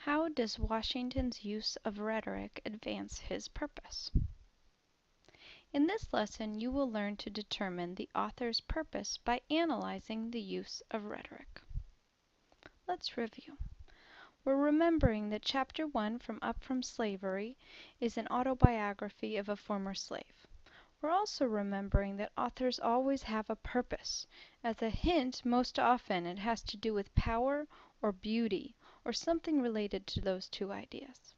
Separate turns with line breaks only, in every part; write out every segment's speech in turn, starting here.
How does Washington's use of rhetoric advance his purpose? In this lesson, you will learn to determine the author's purpose by analyzing the use of rhetoric. Let's review. We're remembering that Chapter 1 from Up from Slavery is an autobiography of a former slave. We're also remembering that authors always have a purpose. As a hint, most often it has to do with power or beauty, or something related to those two ideas.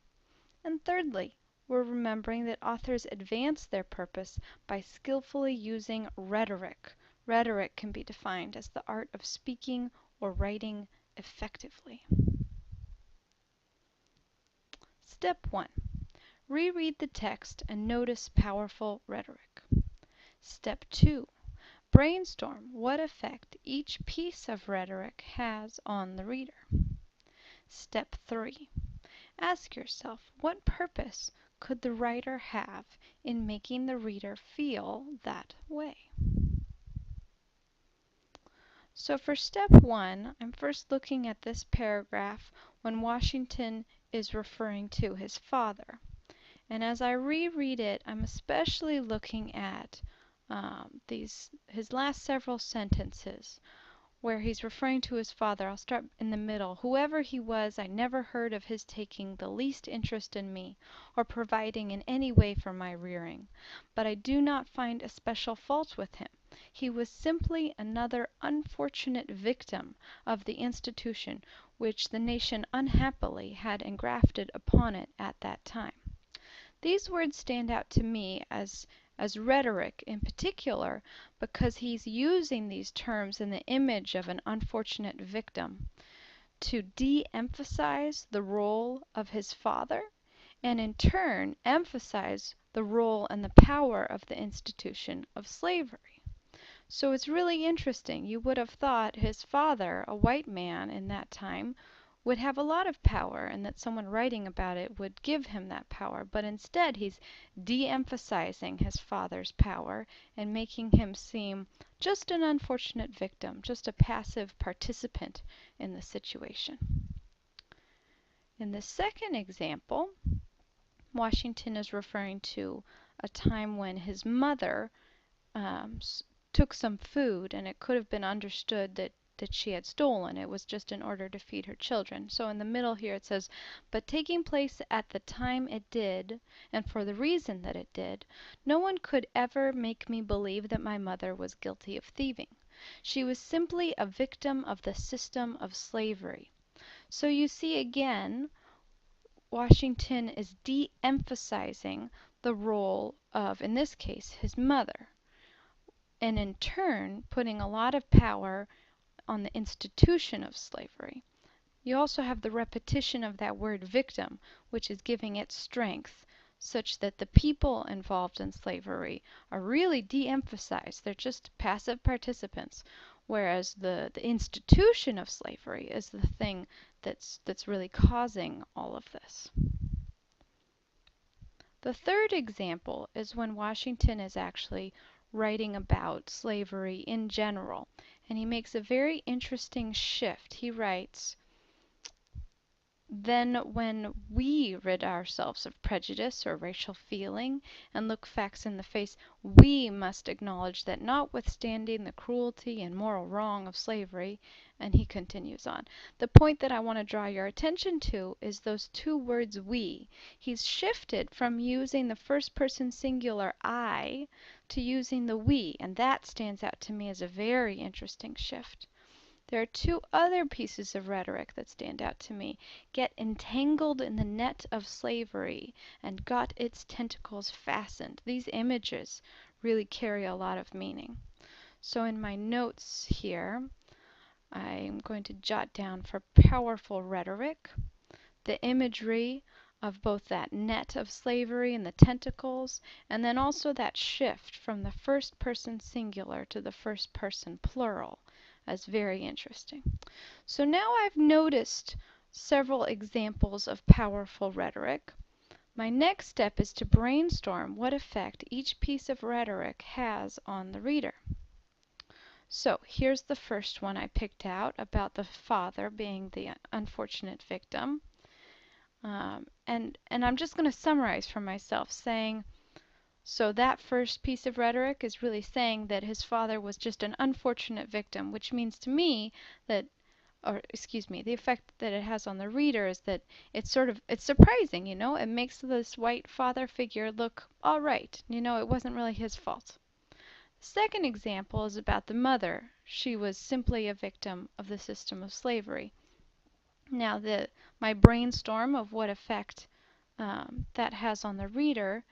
And thirdly, we're remembering that authors advance their purpose by skillfully using rhetoric. Rhetoric can be defined as the art of speaking or writing effectively. Step 1. Reread the text and notice powerful rhetoric. Step 2. Brainstorm what effect each piece of rhetoric has on the reader. Step 3. Ask yourself, what purpose could the writer have in making the reader feel that way? So for step 1, I'm first looking at this paragraph when Washington is referring to his father. And as I reread it, I'm especially looking at his last several sentences where he's referring to his father. I'll start in the middle. Whoever he was, I never heard of his taking the least interest in me or providing in any way for my rearing. But I do not find especial fault with him. He was simply another unfortunate victim of the institution which the nation unhappily had engrafted upon it at that time. These words stand out to me as rhetoric in particular because he's using these terms in the image of an unfortunate victim to de-emphasize the role of his father and in turn emphasize the role and the power of the institution of slavery. So it's really interesting. You would have thought his father, a white man in that time, would have a lot of power and that someone writing about it would give him that power. But instead, he's de-emphasizing his father's power and making him seem just an unfortunate victim, just a passive participant in the situation. In the second example, Washington is referring to a time when his mother took some food and it could have been understood that she had stolen. It was just in order to feed her children. So in the middle here it says, but taking place at the time it did, and for the reason that it did, no one could ever make me believe that my mother was guilty of thieving. She was simply a victim of the system of slavery. So you see again, Washington is de-emphasizing the role of, in this case, his mother, and in turn putting a lot of power on the institution of slavery. You also have the repetition of that word victim, which is giving it strength, such that the people involved in slavery are really de-emphasized. They're just passive participants, whereas the institution of slavery is the thing that's really causing all of this. The third example is when Washington is actually writing about slavery in general, and he makes a very interesting shift. He writes, then when we rid ourselves of prejudice or racial feeling and look facts in the face, we must acknowledge that notwithstanding the cruelty and moral wrong of slavery, and he continues on. The point that I want to draw your attention to is those two words we. He's shifted from using the first person singular I to using the we, and that stands out to me as a very interesting shift. There are two other pieces of rhetoric that stand out to me. Get entangled in the net of slavery and got its tentacles fastened. These images really carry a lot of meaning. So in my notes here, I'm going to jot down for powerful rhetoric the imagery of both that net of slavery and the tentacles, and then also that shift from the first person singular to the first person plural as very interesting. So now I've noticed several examples of powerful rhetoric. My next step is to brainstorm what effect each piece of rhetoric has on the reader. So here's the first one I picked out about the father being the unfortunate victim. And I'm just going to summarize for myself, saying, so that first piece of rhetoric is really saying that his father was just an unfortunate victim, which means to me that, or excuse me, the effect that it has on the reader is that it's surprising, it makes this white father figure look all right. It wasn't really his fault. The second example is about the mother. She was simply a victim of the system of slavery. Now, my brainstorm of what effect that has on the reader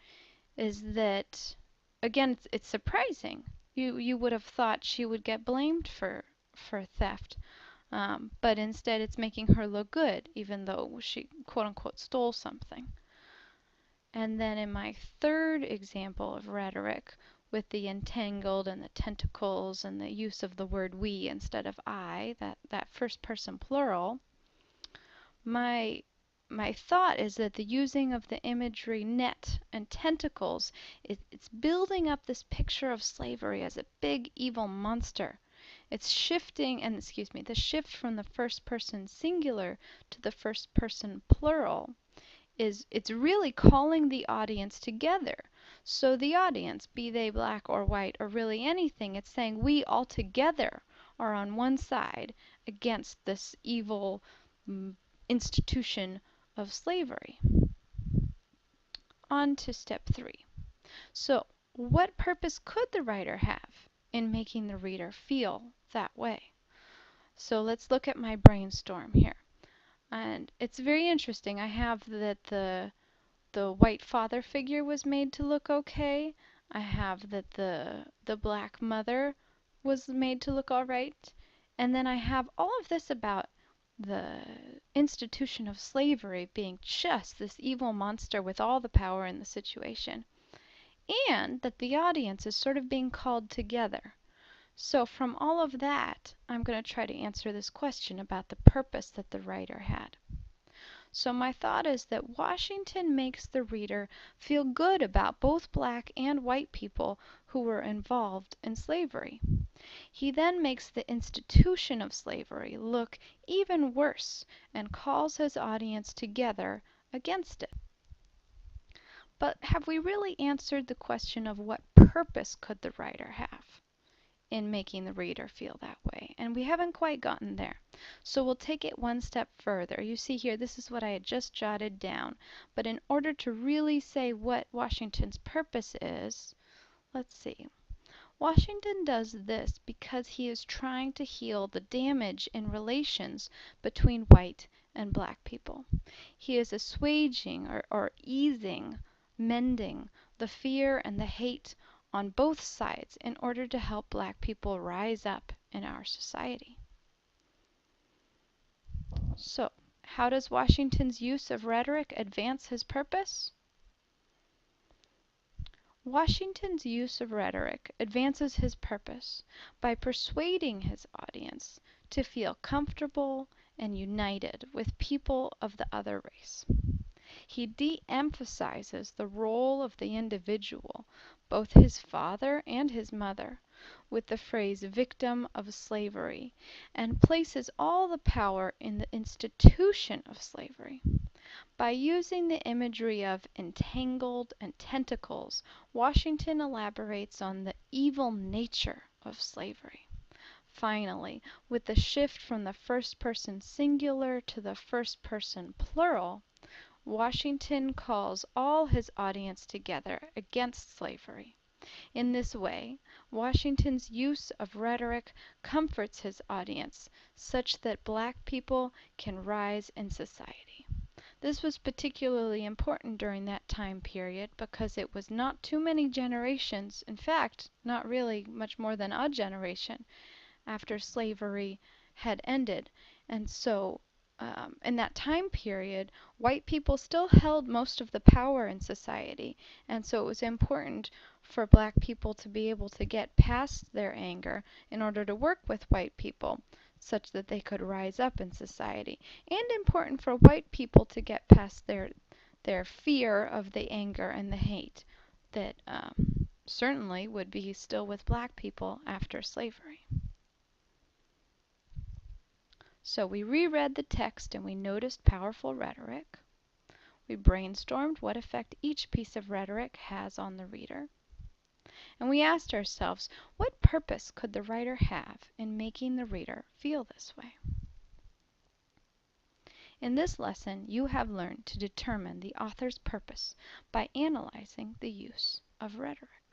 is that, again, it's surprising. You would have thought she would get blamed for theft, but instead it's making her look good, even though she quote unquote stole something. And then in my third example of rhetoric, with the entangled and the tentacles and the use of the word we instead of I, that first person plural, my thought is that the using of the imagery net and tentacles, it's building up this picture of slavery as a big evil monster. It's shifting, and excuse me, the shift from the first person singular to the first person plural it's really calling the audience together. So the audience, be they black or white or really anything, it's saying we all together are on one side against this evil institution of slavery. On to step 3. So, what purpose could the writer have in making the reader feel that way? So let's look at my brainstorm here. And it's very interesting. I have that the white father figure was made to look okay. I have that the black mother was made to look all right. And then I have all of this about the institution of slavery being just this evil monster with all the power in the situation. And that the audience is sort of being called together. So from all of that, I'm going to try to answer this question about the purpose that the writer had. So my thought is that Washington makes the reader feel good about both black and white people who were involved in slavery. He then makes the institution of slavery look even worse and calls his audience together against it. But have we really answered the question of what purpose could the writer have in making the reader feel that way? And we haven't quite gotten there. So we'll take it one step further. You see here, this is what I had just jotted down. But in order to really say what Washington's purpose is, let's see. Washington does this because he is trying to heal the damage in relations between white and black people. He is assuaging or easing, mending the fear and the hate on both sides in order to help black people rise up in our society. So, how does Washington's use of rhetoric advance his purpose? Washington's use of rhetoric advances his purpose by persuading his audience to feel comfortable and united with people of the other race. He de-emphasizes the role of the individual, both his father and his mother, with the phrase victim of slavery, and places all the power in the institution of slavery. By using the imagery of entangled and tentacles, Washington elaborates on the evil nature of slavery. Finally, with the shift from the first person singular to the first person plural, Washington calls all his audience together against slavery. In this way, Washington's use of rhetoric comforts his audience such that black people can rise in society. This was particularly important during that time period because it was not too many generations, in fact, not really much more than a generation, after slavery had ended. And so in that time period, white people still held most of the power in society. And so it was important for black people to be able to get past their anger in order to work with white people such that they could rise up in society. And important for white people to get past their fear of the anger and the hate that certainly would be still with black people after slavery. So we reread the text and we noticed powerful rhetoric. We brainstormed what effect each piece of rhetoric has on the reader. And we asked ourselves, what purpose could the writer have in making the reader feel this way? In this lesson, you have learned to determine the author's purpose by analyzing the use of rhetoric.